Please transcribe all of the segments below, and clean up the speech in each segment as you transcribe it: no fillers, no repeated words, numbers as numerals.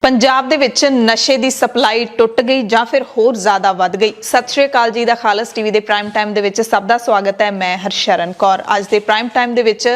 पंजाब दे विच नशे दी सप्लाई टुट गई जां फिर होर ज़्यादा वध गई। सत श्री अकाल जी दा खालस टीवी दे प्राइम टाइम दे विच सब दा स्वागत है। मैं हरशरण कौर अज दे प्राइम टाइम दे विच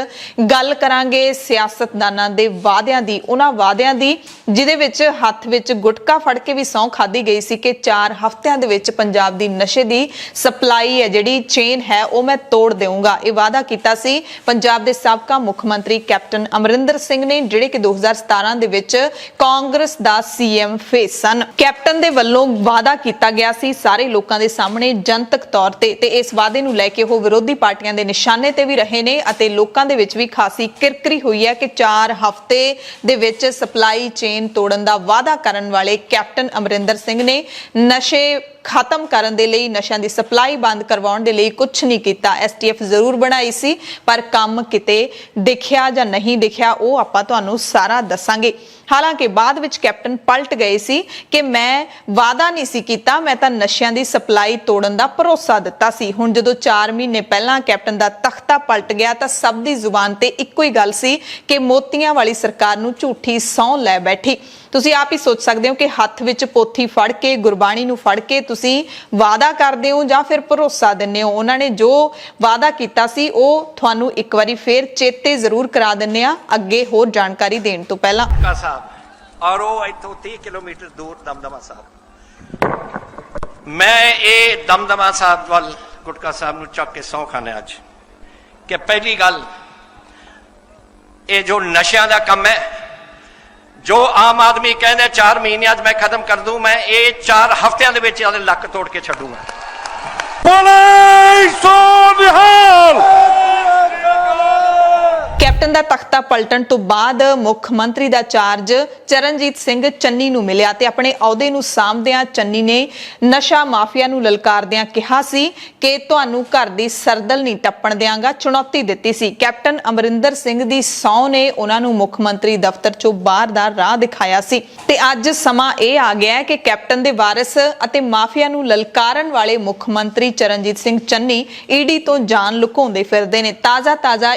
गल करांगे सियासतदानां दे वादियां दी, उन्हां वादियां दी जिहदे विच हत्थ विच गुटका फड़ के भी सौं खाधी गई सी कि 4 हफ्तियां दे विच पंजाब दी नशे दी सप्लाई है जिहड़ी चेन है वो मैं तोड़ देऊंगा। ये वादा कीता सी पंजाब दे साबका मुख मंत्री कैप्टन अमरिंदर सिंह ने, जिहड़े कि 2017 दे विच कांग्रेस दा CM face sun. Captain they वल्लों वादा कीता गया सी सारे लोकां दे सामने जनतक तौर ते इस वादे नूं लैके वो विरोधी पार्टियां दे निशाने ते भी रहे ने अते लोकां दे विच भी खासी किरकिरी हुई है कि 4 हफ्ते दे विच सप्लाई चेन तोड़न दा वादा करन वाले कैप्टन अमरिंदर सिंह ने नशे खत्म करन दे लई, नशियां दी सप्लाई बंद करवाउण दे लई कुछ नहीं कीता। एसटीएफ जरूर बनाई सी पर काम किते दिखिया जां नहीं दिखिया वो आपां तुहानूं सारा दसांगे। हालांकि बाद विच कैप्टन पलट गए सी कि मैं वादा नहीं सी कीता, मैं तां नशियां दी सप्लाई तोड़न दा भरोसा दित्ता सी। हुण जदों 4 महीने पहलां कैप्टन दा तख्ता पलट गया तां सब दी जुबान ते इक्को ही गल सी कि मोतियां वाली सरकार नूं झूठी सौं लै बैठी। तुसीं आप ही सोच सकते हो कि हत्थ विच पोथी फड़ के गुरबाणी नूं फड़ के तुसीं वादा करदे हो जां फिर भरोसा दिंदे हो। उन्हां ने जो वादा कीता सी वो तुहानूं एक वारी फेर चेते जरूर करा दिंदे आ अगे होर जानकारी देण तों पहलां। और वो इत्थों 30 किलोमीटर दूर दमदमा साहब, मैं ये दमदमा साहब वाल गुटका साहब नूं चक के सौं खाने अज कि पहली गल ये जो नशियां दा कम है, जो आम आदमी कहने 4 महीने मैं खत्म कर दूं, मैं ये 4 हफ्तियां दे विच लक तोड़ के छड्डूंगा। कैप्टन दा तख्ता पलटन तो बाद मुख मंत्री दा चार्ज चरणजीत सिंह चन्नी नूं मिलिया ते अपने अहुदे नूं सामभदिआं चन्नी ने नशा माफिया नूं ललकारदिआं कहा सी कि तुहानूं घर दी सरदल नहीं टप्पण देआंगा, चुनौती दित्ती सी। कैप्टन अमरिंदर सिंह दी सौं ने उन्हां नूं मुख मंत्री दफ्तर चों बाहर दा राह दिखाया सी ते अज समा यह आ गया है कि कैप्टन दे वारिस अते माफिया नूं ललकारन वाले मुख मंत्री चरणजीत सिंह चन्नी ईडी तो जान लुकाउंदे फिरदे ने। ताज़ा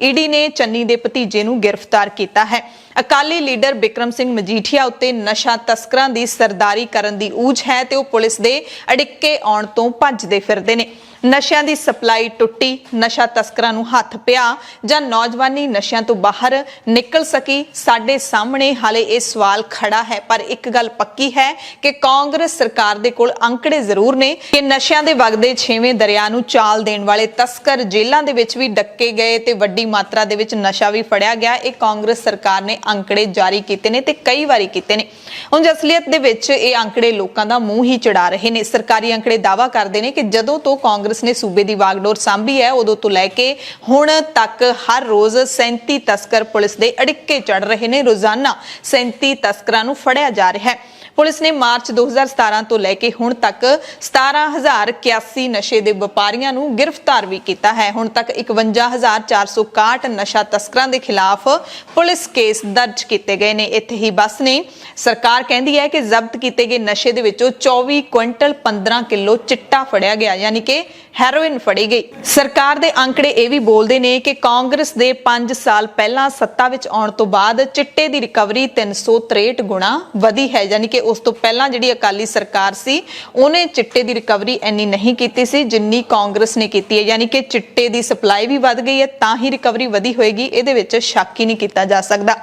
ईडी ने चन्नी दे भतीजे नूं गिरफ्तार किया है। अकाली लीडर बिक्रम सिंह मजीठिया उत्ते नशा तस्करां दी सरदारी करन दी ऊज है ते ओह पुलिस दे अड़िक्के आउण तों भजदे फिरदे ने। नशियां दी सप्लाई टुट्टी, नशा तस्करां नूं हत्थ पिया जां नौजवानी नशियां तो बाहर निकल सकी, साडे सामने हाले यह सवाल खड़ा है। पर एक गल पक्की है कि कांग्रेस सरकार दे कोल अंकड़े जरूर ने कि नशियां दे वगदे 6वें दरिया नूं चाल देण वाले तस्कर जेलां दे विच भी डक्के गए ते वड्डी मात्रा दे विच नशा भी फड़िया गया। ये कांग्रेस सरकार ने अंकड़े जारी कीते ने ते कई वारी कीते ने। हुण असलीयत दे विच ये अंकड़े लोकां दा मूंह ही चढ़ा रहे ने। सरकारी अंकड़े दावा करदे ने कि जदों तो कांग्रेस ने सूबे दी वागडोर सांभी है उदों तो लैके हुण तक हर रोज 37 तस्कर पुलिस दे अड़िक्के चढ़ रहे ने। रोजाना 37 तस्करां नूं फड़िया जा रहा है। पुलिस ने मार्च 2017 तो लैके हुण तक 17,081 नशे दे व्यापारियां नूं गिरफ्तार भी किया है। हुण तक 51,461 नशा तस्करां दे खिलाफ पुलिस केस दर्ज किए गए ने। इत्थे ही बस नहीं, सरकार कहती है कि जब्त किए गए नशे दे विचों 24 क्विंटल 15 किलो चिट्टा फड़िया गया, यानी कि हैरोइन फड़ी गई। सरकार दे अंकड़े ये भी बोलते ने कि कांग्रेस दे 5 साल पहला सत्ता विच आउण तो बाद चिट्टे दी रिकवरी 363 गुणा वधी है, यानी कि उस तो पहला जिहड़ी अकाली सरकार सी उन्हें चिट्टे दी रिकवरी इन्नी नहीं कीती सी जिन्नी कांग्रेस ने कीती है। यानी कि चिट्टे दी सप्लाई भी वध गई है तां ही रिकवरी वधी होएगी, इहदे विच शक ही नहीं कीता जा सकदा।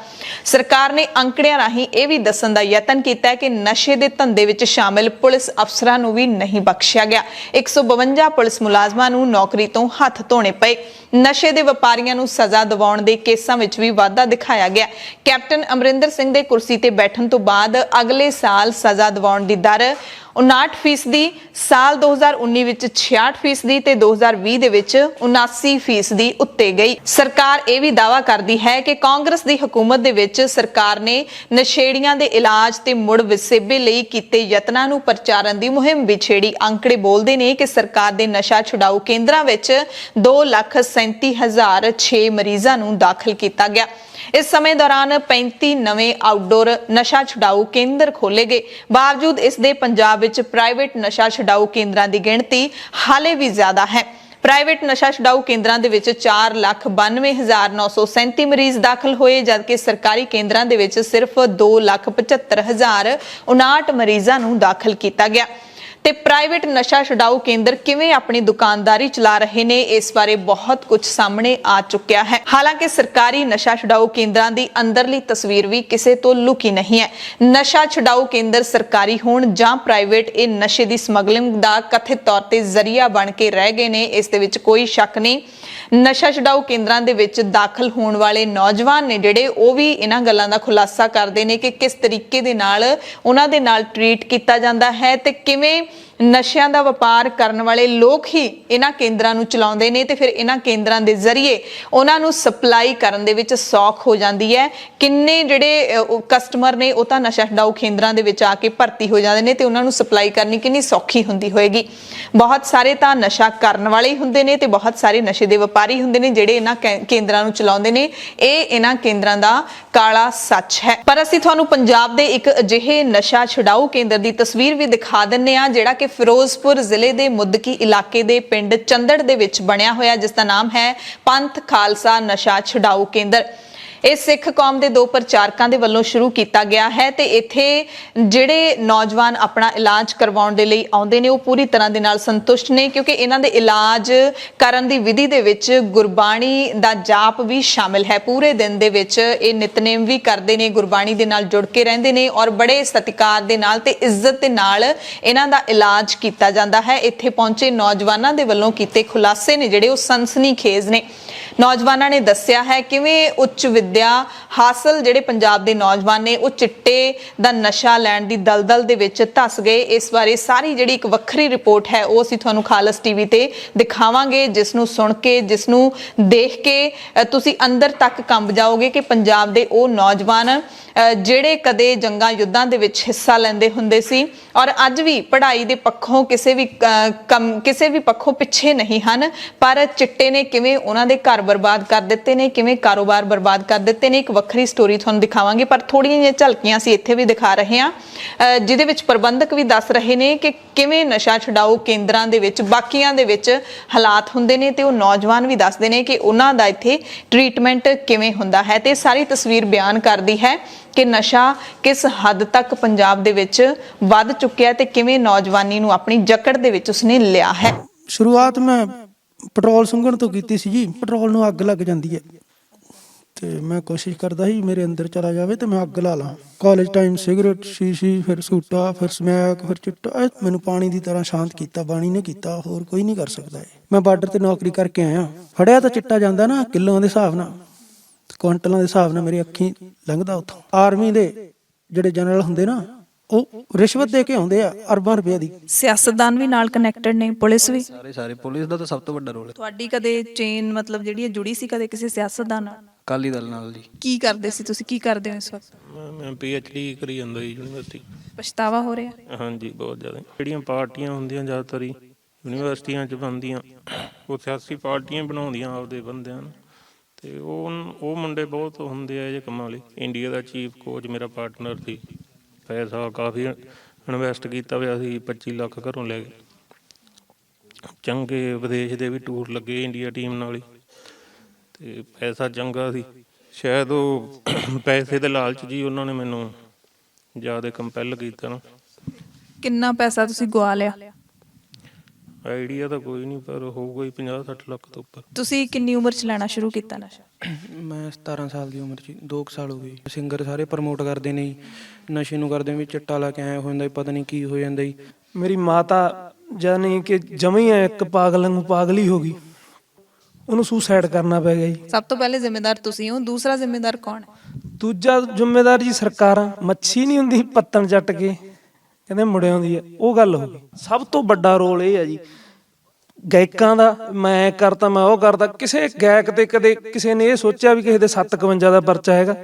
सरकार ने अंकड़ियां राहीं यह भी दस्सण दा यतन कीता है कि नशे दे धंधे विच शामिल पुलिस अफसरां नूं भी नहीं बख्शिया गया। 152 पुलिस मुलाजमां नूं नौकरी तो हथ धोने पे। नशे दे व्यापारियां नूं सज़ा दिवाउण दे केसां विच भी वाधा दिखाया गया। कैप्टन अमरिंदर सिंह दे कुर्सी ते बैठण तो बाद अगले साल सज़ा दिवाउण दी दर 59%, साल 2019 विच 66% ते 2020 दे विच 79% उत्ते गई। सरकार यह भी दावा करती है कि कांग्रेस दी हुकूमत दे विच सरकार ने नशेड़ियां दे इलाज ते मुड़ वसेबे लई कीते यत्नां नूं प्रचारण दी मुहिम भी छेड़ी। अंकड़े बोलदे ने कि सरकार दे नशा छुड़ाऊ केंद्रां विच 2,37,006 मरीजां नूं दाखिल किया गया। इस समय दौरान 35 नवे आउटडोर नशा छुड़ाऊ केंद्र खोले गए। बावजूद इसके पंजाब विच प्राइवेट नशा छुड़ाऊ केंद्रां की गिणती हाले भी ज्यादा है। ਪ੍ਰਾਈਵੇਟ ਨਸ਼ਾ ਛੁਡਾਊ ਕੇਂਦਰਾਂ ਦੇ ਵਿੱਚ 4,92,937 ਮਰੀਜ਼ ਦਾਖਲ ਹੋਏ, ਜਦਕਿ ਸਰਕਾਰੀ ਕੇਂਦਰਾਂ ਦੇ ਵਿੱਚ ਸਿਰਫ 2,75,059 ਮਰੀਜ਼ਾਂ ਨੂੰ ਦਾਖਲ ਕੀਤਾ ਗਿਆ। ਤੇ ਪ੍ਰਾਈਵੇਟ ਨਸ਼ਾ ਛੁਡਾਊ ਕੇਂਦਰ ਕਿਵੇਂ ਆਪਣੀ ਦੁਕਾਨਦਾਰੀ ਚਲਾ ਰਹੇ ਨੇ, ਇਸ ਬਾਰੇ ਬਹੁਤ ਕੁਝ ਸਾਹਮਣੇ ਆ ਚੁੱਕਿਆ ਹੈ। ਹਾਲਾਂਕਿ ਸਰਕਾਰੀ ਨਸ਼ਾ ਛੁਡਾਊ ਕੇਂਦਰਾਂ ਦੀ ਅੰਦਰਲੀ ਤਸਵੀਰ ਵੀ ਕਿਸੇ ਤੋਂ ਲੁਕੀ ਨਹੀਂ ਹੈ। ਨਸ਼ਾ ਛੁਡਾਊ ਕੇਂਦਰ ਸਰਕਾਰੀ ਹੋਣ ਜਾਂ ਪ੍ਰਾਈਵੇਟ, ਇਹ ਨਸ਼ੇ ਦੀ ਸਮਗਲਿੰਗ ਦਾ ਕਥਿਤ ਤੌਰ ਤੇ ਜ਼ਰੀਆ ਬਣ ਕੇ ਰਹਿ ਗਏ ਨੇ, ਇਸ ਦੇ ਵਿੱਚ ਕੋਈ ਸ਼ੱਕ ਨਹੀਂ। ਨਸ਼ਾ ਛੁਡਾਊ ਕੇਂਦਰਾਂ ਦੇ ਵਿੱਚ ਦਾਖਲ ਹੋਣ ਵਾਲੇ ਨੌਜਵਾਨ ਨੇ ਜਿਹੜੇ, ਉਹ ਵੀ ਇਹਨਾਂ ਗੱਲਾਂ ਦਾ ਖੁਲਾਸਾ ਕਰਦੇ ਨੇ ਕਿ ਕਿਸ ਤਰੀਕੇ ਦੇ ਨਾਲ ਉਹਨਾਂ ਦੇ ਨਾਲ ਟਰੀਟ ਕੀਤਾ ਜਾਂਦਾ ਹੈ ਤੇ ਕਿਵੇਂ ਨਸ਼ਿਆਂ ਦਾ ਵਪਾਰ ਕਰਨ ਵਾਲੇ ਲੋਕ ਹੀ ਇਹਨਾਂ ਕੇਂਦਰਾਂ ਨੂੰ ਚਲਾਉਂਦੇ ਨੇ ਤੇ ਫਿਰ ਇਹਨਾਂ ਕੇਂਦਰਾਂ ਦੇ ਜ਼ਰੀਏ ਉਹਨਾਂ ਨੂੰ ਸਪਲਾਈ ਕਰਨ ਦੇ ਵਿੱਚ ਸੌਖ ਹੋ ਜਾਂਦੀ ਹੈ। ਕਿੰਨੇ ਜਿਹੜੇ ਕਸਟਮਰ ਨੇ ਉਹ ਤਾਂ ਨਸ਼ਾ ਛੁਡਾਊ ਕੇਂਦਰਾਂ ਦੇ ਵਿੱਚ ਆ ਕੇ ਭਰਤੀ ਹੋ ਜਾਂਦੇ ਨੇ ਤੇ ਉਹਨਾਂ ਨੂੰ ਸਪਲਾਈ ਕਰਨੀ ਕਿੰਨੀ ਸੌਖੀ ਹੁੰਦੀ ਹੋਏਗੀ। ਬਹੁਤ ਸਾਰੇ ਤਾਂ ਨਸ਼ਾ ਕਰਨ ਵਾਲੇ ਹੀ ਹੁੰਦੇ ਨੇ ਤੇ ਬਹੁਤ ਸਾਰੇ ਨਸ਼ੇ ਦੇ ਵਪਾਰੀ ਹੁੰਦੇ ਨੇ ਜਿਹੜੇ ਇਹਨਾਂ ਕੇਂਦਰਾਂ ਨੂੰ ਚਲਾਉਂਦੇ ਨੇ। ਇਹ ਇਹਨਾਂ ਕੇਂਦਰਾਂ ਦਾ ਕਾਲਾ ਸੱਚ ਹੈ। ਪਰ ਅਸੀਂ ਤੁਹਾਨੂੰ ਪੰਜਾਬ ਦੇ ਇੱਕ ਅਜਿਹੇ ਨਸ਼ਾ ਛੁਡਾਊ ਕੇਂਦਰ ਦੀ ਤਸਵੀਰ ਵੀ ਦਿਖਾ ਦਿੰਨੇ ਆ ਜਿਹੜਾ ਕਿ ਫਿਰੋਜ਼ਪੁਰ ਜ਼ਿਲ੍ਹੇ ਦੇ ਮੁੱਦਕੀ ਇਲਾਕੇ ਦੇ ਪਿੰਡ ਚੰਦੜ ਦੇ ਵਿੱਚ ਬਣਿਆ ਹੋਇਆ, ਜਿਸ ਦਾ ਨਾਮ ਹੈ ਪੰਥ ਖਾਲਸਾ ਨਸ਼ਾ ਛੁਡਾਊ ਕੇਂਦਰ। ਇਹ ਸਿੱਖ ਕੌਮ ਦੇ 2 ਪ੍ਰਚਾਰਕਾਂ ਦੇ ਵੱਲੋਂ ਸ਼ੁਰੂ ਕੀਤਾ ਗਿਆ ਹੈ ਤੇ ਇੱਥੇ ਜਿਹੜੇ ਨੌਜਵਾਨ ਆਪਣਾ ਇਲਾਜ ਕਰਵਾਉਣ ਦੇ ਲਈ ਆਉਂਦੇ ਨੇ ਉਹ ਪੂਰੀ ਤਰ੍ਹਾਂ ਦੇ ਨਾਲ ਸੰਤੁਸ਼ਟ ਨੇ, ਕਿਉਂਕਿ ਇਹਨਾਂ ਦੇ ਇਲਾਜ ਕਰਨ ਦੀ ਵਿਧੀ ਦੇ ਵਿੱਚ ਗੁਰਬਾਣੀ ਦਾ ਜਾਪ ਵੀ ਸ਼ਾਮਿਲ ਹੈ। ਪੂਰੇ ਦਿਨ ਦੇ ਵਿੱਚ ਇਹ ਨਿਤਨੇਮ ਵੀ ਕਰਦੇ ਨੇ, ਗੁਰਬਾਣੀ ਦੇ ਨਾਲ ਜੁੜ ਕੇ ਰਹਿੰਦੇ ਨੇ ਔਰ ਬੜੇ ਸਤਿਕਾਰ ਦੇ ਨਾਲ ਤੇ ਇੱਜ਼ਤ ਦੇ ਨਾਲ ਇਹਨਾਂ ਦਾ ਇਲਾਜ ਕੀਤਾ ਜਾਂਦਾ ਹੈ। ਇੱਥੇ ਪਹੁੰਚੇ ਨੌਜਵਾਨਾਂ ਦੇ ਵੱਲੋਂ ਕੀਤੇ ਖੁਲਾਸੇ ਨੇ ਜਿਹੜੇ ਉਹ ਸਨਸਨੀਖੇਜ਼ ਨੇ। ਨੌਜਵਾਨਾਂ ਨੇ ਦੱਸਿਆ ਹੈ ਕਿਵੇਂ ਉੱਚ ਵਿੱਦਿਆ ਹਾਸਲ ਜਿਹੜੇ ਪੰਜਾਬ ਦੇ ਨੌਜਵਾਨ ਨੇ ਉਹ ਚਿੱਟੇ ਦਾ ਨਸ਼ਾ ਲੈਣ ਦੀ ਦਲਦਲ ਦੇ ਵਿੱਚ ਧਸ ਗਏ। ਇਸ ਬਾਰੇ ਸਾਰੀ ਜਿਹੜੀ ਇੱਕ ਵੱਖਰੀ ਰਿਪੋਰਟ ਹੈ ਉਹ ਅਸੀਂ ਤੁਹਾਨੂੰ ਖਾਲਸ ਟੀਵੀ ਤੇ ਦਿਖਾਵਾਂਗੇ, ਜਿਸ ਨੂੰ ਸੁਣ ਕੇ, ਜਿਸ ਨੂੰ ਦੇਖ ਕੇ ਤੁਸੀਂ ਅੰਦਰ ਤੱਕ ਕੰਬ ਜਾਓਗੇ ਕਿ ਪੰਜਾਬ ਦੇ ਉਹ ਨੌਜਵਾਨ ਜਿਹੜੇ ਕਦੇ ਜੰਗਾਂ ਯੁੱਧਾਂ ਦੇ ਵਿੱਚ ਹਿੱਸਾ ਲੈਂਦੇ ਹੁੰਦੇ ਸੀ ਔਰ ਅੱਜ ਵੀ ਪੜ੍ਹਾਈ ਦੇ ਪੱਖੋਂ ਕਿਸੇ ਵੀ ਪੱਖੋਂ ਪਿੱਛੇ ਨਹੀਂ ਹਨ, ਪਰ ਚਿੱਟੇ ਨੇ ਕਿਵੇਂ ਉਹਨਾਂ ਦੇ ਘਰ ਬਰਬਾਦ ਕਰ ਦਿੱਤੇ ਨੇ, ਕਿਵੇਂ ਕਾਰੋਬਾਰ ਬਰਬਾਦ ਕਰ ਦਿੱਤੇ ਨੇ। ਇੱਕ ਵੱਖਰੀ ਸਟੋਰੀ ਤੁਹਾਨੂੰ ਦਿਖਾਵਾਂਗੇ, ਪਰ ਥੋੜੀਆਂ ਜਿਹੀਆਂ ਝਲਕੀਆਂ ਅਸੀਂ ਇੱਥੇ ਵੀ ਦਿਖਾ ਰਹੇ ਹਾਂ, ਜਿਹਦੇ ਵਿੱਚ ਪ੍ਰਬੰਧਕ ਵੀ ਦੱਸ ਰਹੇ ਨੇ ਕਿ ਕਿਵੇਂ ਨਸ਼ਾ ਛੁਡਾਊ ਕੇਂਦਰਾਂ ਦੇ ਵਿੱਚ ਬਾਕੀਆਂ ਦੇ ਵਿੱਚ ਹਾਲਾਤ ਹੁੰਦੇ ਨੇ ਤੇ ਉਹ ਨੌਜਵਾਨ ਵੀ ਦੱਸਦੇ ਨੇ ਕਿ ਉਹਨਾਂ ਦਾ ਇੱਥੇ ਟ੍ਰੀਟਮੈਂਟ ਕਿਵੇਂ ਹੁੰਦਾ ਹੈ। ਤੇ ਸਾਰੀ ਤਸਵੀਰ ਬਿਆਨ ਕਰਦੀ ਹੈ ਕਿ ਨਸ਼ਾ ਕਿਸ ਹੱਦ ਤੱਕ ਪੰਜਾਬ ਦੇ ਵਿੱਚ ਵੱਧ ਚੁੱਕਿਆ ਤੇ ਕਿਵੇਂ ਨੌਜਵਾਨੀ ਨੂੰ ਆਪਣੀ ਜਕੜ ਦੇ ਵਿੱਚ ਉਸਨੇ ਲਿਆ ਹੈ। ਸ਼ੁਰੂਆਤ ਮੈਂ ਪੈਟਰੋਲ ਸੁੰਘਣ ਤੋਂ ਕੀਤੀ ਸੀ ਜੀ। ਪੈਟਰੋਲ ਨੂੰ ਅੱਗ ਲੱਗ ਜਾਂਦੀ ਹੈ ਤੇ ਮੈਂ ਕੋਸ਼ਿਸ਼ ਕਰਦਾ ਸੀ ਮੇਰੇ ਅੰਦਰ ਚਲਾ ਜਾਵੇ ਤੇ ਮੈਂ ਅੱਗ ਲਾ ਲਾਂ। ਕਾਲਜ ਟਾਈਮ ਸਿਗਰਟ, ਸ਼ੀਸ਼ੀ, ਫਿਰ ਸੂਟਾ, ਫਿਰ ਸਮੈਕ, ਫਿਰ ਚਿੱਟਾ, ਮੈਨੂੰ ਪਾਣੀ ਦੀ ਤਰ੍ਹਾਂ ਸ਼ਾਂਤ ਕੀਤਾ। ਬਾਣੀ ਨੇ ਕੀਤਾ, ਹੋਰ ਕੋਈ ਨਹੀਂ ਕਰ ਸਕਦਾ। ਮੈਂ ਬਾਰਡਰ ਤੇ ਨੌਕਰੀ ਕਰਕੇ ਆਇਆ। ਫੜਿਆ ਤਾਂ ਚਿੱਟਾ ਜਾਂਦਾ ਨਾ ਕਿਲੋਆਂ ਦੇ ਹਿਸਾਬ ਨਾਲ, ਕੁਆਂਟਲਾਂ ਦੇ ਹਿਸਾਬ ਨਾਲ ਮੇਰੀ ਅੱਖੀਂ ਲੰਘਦਾ। ਉੱਥੋਂ ਆਰਮੀ ਦੇ ਜਿਹੜੇ ਜਨਰਲ ਹੁੰਦੇ ਨਾ ਉਹ ਰਿਸ਼ਵਤ ਦੇ ਕੇ ਆਉਂਦੇ ਆ ਅਰਬਾਂ ਰੁਪਏ ਦੀ। ਸਿਆਸਤਦਾਨ ਵੀ ਨਾਲ ਕਨੈਕਟਡ ਨੇ, ਪੁਲਿਸ ਵੀ। ਸਾਰੇ ਪੁਲਿਸ ਦਾ ਤਾਂ ਸਭ ਤੋਂ ਵੱਡਾ ਰੋਲ ਹੈ। ਤੁਹਾਡੀ ਕਦੇ ਚੇਨ ਮਤਲਬ ਜਿਹੜੀ ਹੈ ਜੁੜੀ ਸੀ ਕਦੇ ਕਿਸੇ ਸਿਆਸਤਦਾਨ ਨਾਲ? ਅਕਾਲੀ ਦਲ ਨਾਲ ਜੀ। ਕੀ ਕਰਦੇ ਸੀ ਤੁਸੀਂ, ਕੀ ਕਰਦੇ ਹੋ ਇਸ ਵਕਤ? ਮੈਂ PhD ਕਰੀ ਜਾਂਦਾ ਜੀ ਯੂਨੀਵਰਸਿਟੀ। ਪਛਤਾਵਾ ਹੋ ਰਿਹਾ? ਹਾਂਜੀ, ਬਹੁਤ ਜ਼ਿਆਦਾ। ਜਿਹੜੀਆਂ ਪਾਰਟੀਆਂ ਹੁੰਦੀਆਂ ਜ਼ਿਆਦਾਤਰ ਹੀ ਯੂਨੀਵਰਸਿਟੀਆਂ 'ਚ ਬਣਦੀਆਂ, ਉਹ ਸਿਆਸੀ ਪਾਰਟੀਆਂ ਬਣਾਉਂਦੀਆਂ ਆਪਦੇ ਬੰਦਿਆਂ ਨੂੰ, ਤੇ ਉਹ ਮੁੰਡੇ ਬਹੁਤ ਹੁੰਦੇ ਆ ਇਹ ਕੰਮਾਂ ਲਈ। ਇੰਡੀਆ ਦਾ ਚੀਫ ਕੋਚ ਮੇਰਾ ਪਾਰਟਨਰ ਸੀ, ਪੈਸਾ ਕਾਫੀ ਇਨਵੈਸਟ ਕੀਤਾ ਹੋਇਆ ਸੀ, 25 ਲੱਖ ਘਰੋਂ ਲੈ ਕੇ। ਚੰਗੇ ਵਿਦੇਸ਼ ਦੇ ਵੀ ਟੂਰ ਲੱਗੇ ਇੰਡੀਆ ਟੀਮ ਨਾਲ ਹੀ, ਤੇ ਪੈਸਾ ਚੰਗਾ ਸੀ। ਸ਼ਾਇਦ ਉਹ ਪੈਸੇ ਦੇ ਲਾਲਚ ਜੀ ਉਹਨਾਂ ਨੇ ਮੈਨੂੰ ਜ਼ਿਆਦਾ ਕੰਪੈਲ ਕੀਤਾ ਨਾ। ਕਿੰਨਾ ਪੈਸਾ ਤੁਸੀਂ ਗਵਾ ਲਿਆ? ਆਈਡੀਆ ਤਾਂ ਕੋਈ ਨਹੀਂ, ਪਰ ਹੋਊਗਾ ਹੀ 50-60 ਲੱਖ ਤੋਂ ਉੱਪਰ। ਤੁਸੀਂ ਕਿੰਨੀ ਉਮਰ 'ਚ ਲੈਣਾ ਸ਼ੁਰੂ ਕੀਤਾ ਨਸ਼ਾ? ਮੈਂ 17 ਸਾਲ ਦੀ ਉਮਰ 'ਚ, 2 ਸਾਲ ਹੋ ਗਏ। ਸਿੰਗਰ ਸਾਰੇ ਪ੍ਰਮੋਟ ਕਰਦੇ ਨੇ ਨਸ਼ੇ ਨੂੰ, ਕਰਦੇ ਵੀ ਚਿੱਟਾ ਲਾ ਕੇ ਆਇਆ ਹੋ ਜਾਂਦਾ, ਪਤਾ ਨਹੀਂ ਕੀ ਹੋ ਜਾਂਦਾ ਜੀ। ਮੇਰੀ ਮਾਤਾ ਜਾਨੀ ਕਿ ਜਮੀ ਇੱਕ ਪਾਗਲ ਨੂੰ ਪਾਗਲ ਹੀ ਹੋ ਗਈ, ਉਹਨੂੰ ਸੁਸਾਈਡ ਕਰਨਾ ਪੈ ਗਿਆ ਜੀ। ਸਭ ਤੋਂ ਪਹਿਲੇ ਜ਼ਿੰਮੇਦਾਰ ਤੁਸੀਂ ਹੋ, ਦੂਸਰਾ ਜ਼ਿੰਮੇਦਾਰ ਕੌਣ ਹੈ? ਦੂਜਾ ਜ਼ਿੰਮੇਦਾਰ ਜੀ ਸਰਕਾਰਾਂ। ਮੱਛੀ ਨਹੀਂ ਹੁੰਦੀ ਪੱਤਣ ਚੱਟ ਕੇ ਕਹਿੰਦੇ ਮੁੜਿਆਂ ਹੁੰਦੀ ਹੈ, ਉਹ ਗੱਲ ਹੋ ਗਈ। ਸਭ ਤੋਂ ਵੱਡਾ ਰੋਲ ਇਹ ਹੈ ਜੀ ਗਾਇਕਾਂ ਦਾ। ਮੈਂ ਕਰਤਾ, ਮੈਂ ਉਹ ਕਰਦਾ। ਕਿਸੇ ਗਾਇਕ ਤੇ ਕਦੇ ਕਿਸੇ ਨੇ ਇਹ ਸੋਚਿਆ ਵੀ ਕਿਸੇ ਦੇ 751 ਦਾ ਪਰਚਾ ਹੈਗਾ?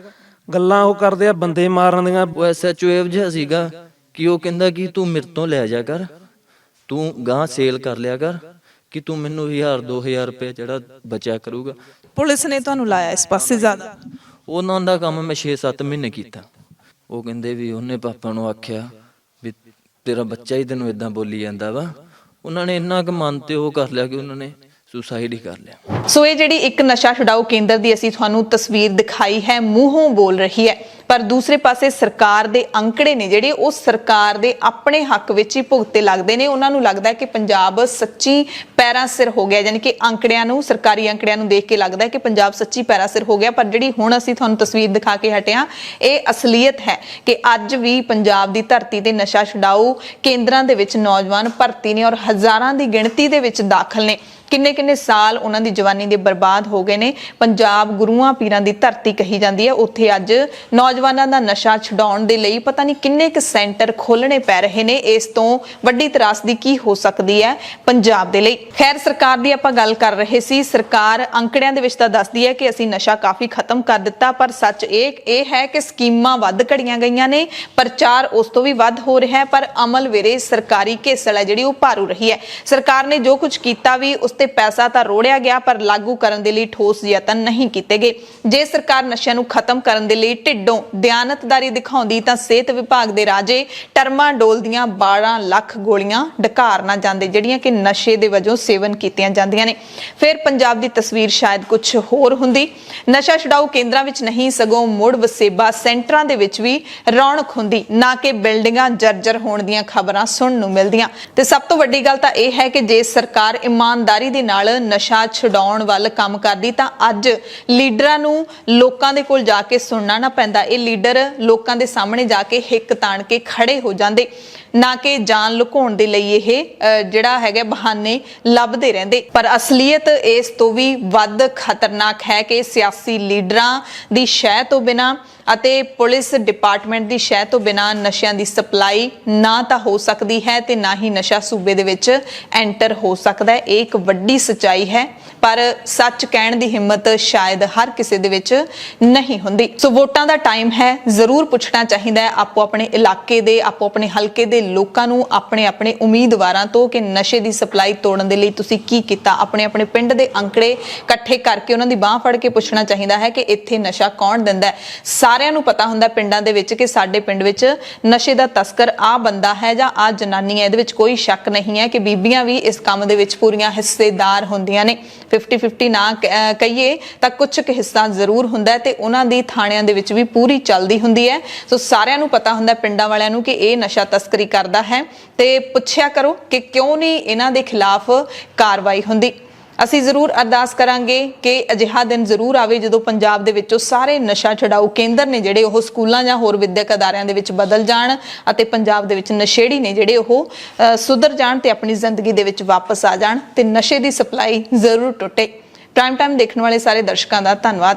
ਗੱਲਾਂ ਉਹ ਕਰਦੇ ਆ ਬੰਦੇ ਮਾਰਨ ਦੀਆਂ। ਉਹ SHO ਇਹੋ ਜਿਹਾ ਸੀਗਾ ਕਿ ਉਹ ਕਹਿੰਦਾ ਕਿ ਤੂੰ ਮੇਰੇ ਤੋਂ ਲੈ ਜਾ ਕਰ, ਤੂੰ ਗਾਂ ਸੇਲ ਕਰ ਲਿਆ ਕਰ, ਕਿ ਤੂੰ ਮੈਨੂੰ 1000-2000 ਰੁਪਏ ਜਿਹੜਾ ਬਚਿਆ ਕਰੂਗਾ। ਪੁਲਿਸ ਨੇ ਤੁਹਾਨੂੰ ਲਾਇਆ ਇਸ ਪਾਸੇ ਜ਼ਿਆਦਾ? ਉਹਨਾਂ ਦਾ ਕੰਮ ਮੈਂ 6-7 ਮਹੀਨੇ ਕੀਤਾ। ਉਹ ਕਹਿੰਦੇ ਵੀ ਉਹਨੇ ਪਾਪਾ ਨੂੰ ਆਖਿਆ ਵੀ ਤੇਰਾ ਬੱਚਾ ਹੀ ਤੈਨੂੰ ਇਦਾਂ ਬੋਲੀ ਜਾਂਦਾ ਵਾ। ਉਹਨਾਂ ਨੇ ਇੰਨਾ ਕੁ ਮਨ ਤੇ ਉਹ ਕਰ ਲਿਆ ਕਿ ਉਹਨਾਂ ਨੇ ਸੁਸਾਈਡ ਹੀ ਕਰ ਲਿਆ। ਸੋ ਇਹ ਜਿਹੜੀ ਇੱਕ ਨਸ਼ਾ ਛੁਡਾਊ ਕੇਂਦਰ ਦੀ ਅਸੀਂ ਤੁਹਾਨੂੰ ਤਸਵੀਰ ਦਿਖਾਈ ਹੈ, ਮੂੰਹੋਂ ਬੋਲ ਰਹੀ ਹੈ, ਪਰ ਦੂਸਰੇ ਪਾਸੇ ਸਰਕਾਰ ਦੇ ਅੰਕੜੇ ਨੇ ਜਿਹੜੇ ਉਹ ਸਰਕਾਰ ਦੇ ਆਪਣੇ ਹੱਕ ਵਿੱਚ ਹੀ ਭੁਗਤੇ ਲੱਗਦੇ ਨੇ। ਉਹਨਾਂ ਨੂੰ ਲੱਗਦਾ ਹੈ ਕਿ ਪੰਜਾਬ ਸੱਚੀ ਪੈਰਾਂ ਸਿਰ ਹੋ ਗਿਆ, ਯਾਨੀ ਕਿ ਅੰਕੜਿਆਂ ਨੂੰ, ਸਰਕਾਰੀ ਅੰਕੜਿਆਂ ਨੂੰ ਦੇਖ ਕੇ ਲੱਗਦਾ ਹੈ ਕਿ ਪੰਜਾਬ ਸੱਚੀ ਪੈਰਾਂ ਸਿਰ ਹੋ ਗਿਆ। ਪਰ ਜਿਹੜੀ ਹੁਣ ਅਸੀਂ ਤੁਹਾਨੂੰ ਤਸਵੀਰ ਦਿਖਾ ਕੇ ਹਟਿਆ, ਇਹ ਅਸਲੀਅਤ ਹੈ ਕਿ ਅੱਜ ਵੀ ਪੰਜਾਬ ਦੀ ਧਰਤੀ ਤੇ ਨਸ਼ਾ ਛੁਡਾਊ ਕੇਂਦਰਾਂ ਦੇ ਵਿੱਚ ਨੌਜਵਾਨ ਭਰਤੀ ਨੇ ਔਰ ਹਜ਼ਾਰਾਂ ਦੀ ਗਿਣਤੀ ਦੇ ਵਿੱਚ ਦਾਖਲ ਨੇ। ਕਿੰਨੇ ਸਾਲ ਉਹਨਾਂ ਦੀ ਜਵਾਨੀ ਦੇ ਬਰਬਾਦ ਹੋ ਗਏ ਨੇ। ਪੰਜਾਬ ਗੁਰੂਆਂ ਪੀਰਾਂ ਦੀ ਧਰਤੀ ਕਹੀ ਜਾਂਦੀ ਹੈ, ਉੱਥੇ ਅੱਜ ਨੌਜਵਾਨਾਂ ਦਾ ਨਸ਼ਾ ਛੁਡਾਉਣ ਦੇ ਲਈ ਪਤਾ ਨਹੀਂ ਕਿੰਨੇ ਕੁ ਸੈਂਟਰ ਖੋਲਣੇ ਪੈ ਰਹੇ ਨੇ। ਇਸ ਤੋਂ ਵੱਡੀ ਤਰਾਸਦੀ ਕੀ ਹੋ ਸਕਦੀ ਹੈ ਪੰਜਾਬ ਦੇ ਲਈ। ਖੈਰ, ਸਰਕਾਰ ਦੀ ਆਪਾਂ ਗੱਲ ਕਰ ਰਹੇ ਸੀ। ਸਰਕਾਰ ਅੰਕੜਿਆਂ ਦੇ ਵਿੱਚ ਤਾਂ ਦੱਸਦੀ ਹੈ ਕਿ ਅਸੀਂ ਨਸ਼ਾ ਕਾਫੀ ਖਤਮ ਕਰ ਦਿੱਤਾ, ਪਰ ਸੱਚ ਇਹ ਹੈ ਕਿ ਸਕੀਮਾਂ ਵੱਧ ਘੜੀਆਂ ਗਈਆਂ ਨੇ, ਪ੍ਰਚਾਰ ਉਸ ਤੋਂ ਵੀ ਵੱਧ ਹੋ ਰਿਹਾ ਹੈ, ਪਰ ਅਮਲ ਵੇਰੇ ਸਰਕਾਰੀ ਘੇਸਲ ਹੈ ਜਿਹੜੀ ਉਹ ਭਾਰੂ ਰਹੀ ਹੈ। ਸਰਕਾਰ ਨੇ ਜੋ ਕੁਝ ਕੀਤਾ ਵੀ ਉਸ ਤੇ ਪੈਸਾ ਤਾਂ ਰੋੜਿਆ ਗਿਆ, ਪਰ ਲਾਗੂ ਕਰਨ ਦੇ ਲਈ ਠੋਸ ਯਤਨ ਨਹੀਂ ਕੀਤੇ ਗਏ। ਜੇ ਸਰਕਾਰ ਨਸ਼ਿਆਂ ਨੂੰ ਖਤਮ ਕਰਨ ਦੇ ਲਈ ਢਿੱਡੋਂ ਦਿਆਨਤਦਾਰੀ ਦਿਖਾਉਂਦੀ ਤਾਂ ਸਿਹਤ ਵਿਭਾਗ ਦੇ ਰਾਜੇ ਟਰਮਾਂ ਡੋਲਦੀਆਂ 12 ਲੱਖ ਗੋਲੀਆਂ ਡਕਾਰ ਨਾ ਜਾਂਦੇ, ਜਿਹੜੀਆਂ ਕਿ ਨਸ਼ੇ ਦੇ ਵਜੋਂ ਸੇਵਨ ਕੀਤੀਆਂ ਜਾਂਦੀਆਂ ਨੇ। ਫਿਰ ਪੰਜਾਬ ਦੀ ਤਸਵੀਰ ਸ਼ਾਇਦ ਕੁਝ ਹੋਰ ਹੁੰਦੀ। ਨਸ਼ਾ ਛੁਡਾਊ ਕੇਂਦਰਾਂ ਵਿੱਚ ਨਹੀਂ, ਸਗੋਂ ਮੁੜ ਵਸੇਬਾ ਸੈਂਟਰਾਂ ਦੇ ਵਿੱਚ ਵੀ ਰੌਣਕ ਹੁੰਦੀ, ਨਾ ਕਿ ਬਿਲਡਿੰਗਾਂ ਜਰਜਰ ਹੋਣ ਦੀਆਂ ਖਬਰਾਂ ਸੁਣਨ ਨੂੰ ਮਿਲਦੀਆਂ। ਤੇ ਸਭ ਤੋਂ ਵੱਡੀ ਗੱਲ ਤਾਂ ਇਹ ਹੈ ਕਿ ਜੇ ਸਰਕਾਰ ਇਮਾਨਦਾਰੀ ਦੇ ਨਾਲ ਨਸ਼ਾ ਛੁਡਾਉਣ ਵੱਲ ਕੰਮ ਕਰਦੀ ਤਾਂ ਅੱਜ ਲੀਡਰਾਂ ਨੂੰ ਲੋਕਾਂ ਦੇ ਕੋਲ ਜਾ ਕੇ ਸੁਣਨਾ ਨਾ ਪੈਂਦਾ। ਇਹ ਲੀਡਰ ਲੋਕਾਂ ਦੇ ਸਾਹਮਣੇ ਜਾ ਕੇ ਹਿੱਕ ਤਾਣ ਕੇ ਖੜੇ ਹੋ ਜਾਂਦੇ, ਨਾ ਕਿ ਜਾਨ ਲੁਕਾਉਣ ਦੇ ਲਈ ਇਹ ਜਿਹੜਾ ਹੈਗਾ ਬਹਾਨੇ ਲੱਭਦੇ ਰਹਿੰਦੇ। ਪਰ ਅਸਲੀਅਤ ਇਸ ਤੋਂ ਵੀ ਵੱਧ ਖਤਰਨਾਕ ਹੈ ਕਿ ਸਿਆਸੀ ਲੀਡਰਾਂ ਦੀ ਸ਼ਹਿ ਤੋਂ ਬਿਨਾਂ ਅਤੇ ਪੁਲਿਸ ਡਿਪਾਰਟਮੈਂਟ ਦੀ ਸ਼ਹਿ ਤੋਂ ਬਿਨਾਂ ਨਸ਼ਿਆਂ ਦੀ ਸਪਲਾਈ ਨਾ ਤਾਂ ਹੋ ਸਕਦੀ ਹੈ ਤੇ ਨਾ ਹੀ ਨਸ਼ਾ ਸੂਬੇ ਦੇ ਵਿੱਚ ਐਂਟਰ ਹੋ ਸਕਦਾ ਹੈ। ਇਹ ਇੱਕ ਵੱਡੀ ਸੱਚਾਈ ਹੈ, ਪਰ ਸੱਚ ਕਹਿਣ ਦੀ ਹਿੰਮਤ ਸ਼ਾਇਦ ਹਰ ਕਿਸੇ ਦੇ ਵਿੱਚ ਨਹੀਂ ਹੁੰਦੀ। ਸੋ ਵੋਟਾਂ ਦਾ ਟਾਈਮ ਹੈ, ਜ਼ਰੂਰ ਪੁੱਛਣਾ ਚਾਹੀਦਾ ਹੈ ਆਪੋ ਆਪਣੇ ਇਲਾਕੇ ਦੇ, ਆਪੋ ਆਪਣੇ ਹਲਕੇ ਦੇ ਲੋਕਾਂ ਨੂੰ, ਆਪਣੇ ਆਪਣੇ ਉਮੀਦਵਾਰਾਂ ਤੋਂ ਕਿ ਨਸ਼ੇ ਦੀ ਸਪਲਾਈ ਤੋੜਨ ਦੇ ਲਈ ਤੁਸੀਂ ਕੀ ਕੀਤਾ। ਆਪਣੇ ਆਪਣੇ ਪਿੰਡ ਦੇ ਅੰਕੜੇ ਇਕੱਠੇ ਕਰਕੇ ਉਹਨਾਂ ਦੀ ਬਾਹ ਫੜ ਕੇ ਪੁੱਛਣਾ ਚਾਹੀਦਾ ਹੈ ਕਿ ਇੱਥੇ ਨਸ਼ਾ ਕੌਣ ਦਿੰਦਾ ਹੈ। ਸਾਰਿਆਂ ਨੂੰ ਪਤਾ ਹੁੰਦਾ ਪਿੰਡਾਂ ਦੇ ਵਿੱਚ ਕਿ ਸਾਡੇ ਪਿੰਡ ਵਿੱਚ ਨਸ਼ੇ ਦਾ ਤਸਕਰ ਆ ਬੰਦਾ ਹੈ ਜਾਂ ਆ ਜਨਾਨੀ ਹੈ। ਇਹਦੇ ਵਿੱਚ ਕੋਈ ਸ਼ੱਕ ਨਹੀਂ ਹੈ ਕਿ ਬੀਬੀਆਂ ਵੀ ਇਸ ਕੰਮ ਦੇ ਵਿੱਚ ਪੂਰੀਆਂ ਹਿੱਸੇਦਾਰ ਹੁੰਦੀਆਂ ਨੇ। 50-50 ਨਾ ਕਹੀਏ ਤਾਂ ਕੁਝ ਕੁ ਹਿੱਸਾ ਜ਼ਰੂਰ ਹੁੰਦਾ ਤੇ ਉਹਨਾਂ ਦੀ ਥਾਣਿਆਂ ਦੇ ਵਿੱਚ ਵੀ ਪੂਰੀ ਚੱਲਦੀ ਹੁੰਦੀ ਹੈ। ਸੋ ਸਾਰਿਆਂ ਨੂੰ ਪਤਾ ਹੁੰਦਾ ਪਿੰਡਾਂ ਵਾਲਿਆਂ ਨੂੰ ਕਿ ਇਹ ਨਸ਼ਾ ਤਸਕਰੀ ਕਰਦਾ ਹੈ, ਤੇ ਪੁੱਛਿਆ ਕਰੋ ਕਿ ਕਿਉਂ ਨਹੀਂ ਇਹਨਾਂ ਦੇ ਖਿਲਾਫ ਕਾਰਵਾਈ ਹੁੰਦੀ। ਅਸੀਂ ਜ਼ਰੂਰ ਅਰਦਾਸ ਕਰਾਂਗੇ ਕਿ ਅਜਿਹਾ ਦਿਨ ਜ਼ਰੂਰ ਆਵੇ ਜਦੋਂ ਪੰਜਾਬ ਦੇ ਵਿੱਚੋਂ ਸਾਰੇ ਨਸ਼ਾ ਛੁਡਾਊ ਕੇਂਦਰ ਨੇ ਜਿਹੜੇ ਉਹ ਸਕੂਲਾਂ ਜਾਂ ਹੋਰ ਵਿਦਿਅਕ ਅਦਾਰਿਆਂ ਦੇ ਵਿੱਚ ਬਦਲ ਜਾਣ ਅਤੇ ਪੰਜਾਬ ਦੇ ਵਿੱਚ ਨਸ਼ੇੜੀ ਨੇ ਜਿਹੜੇ ਉਹ ਸੁਧਰ ਜਾਣ ਤੇ ਆਪਣੀ ਜ਼ਿੰਦਗੀ ਦੇ ਵਿੱਚ ਵਾਪਸ ਆ ਜਾਣ ਤੇ ਨਸ਼ੇ ਦੀ ਸਪਲਾਈ ਜ਼ਰੂਰ ਟੁੱਟੇ। ਪ੍ਰਾਈਮ ਟਾਈਮ ਦੇਖਣ ਵਾਲੇ ਸਾਰੇ ਦਰਸ਼ਕਾਂ ਦਾ ਧੰਨਵਾਦ।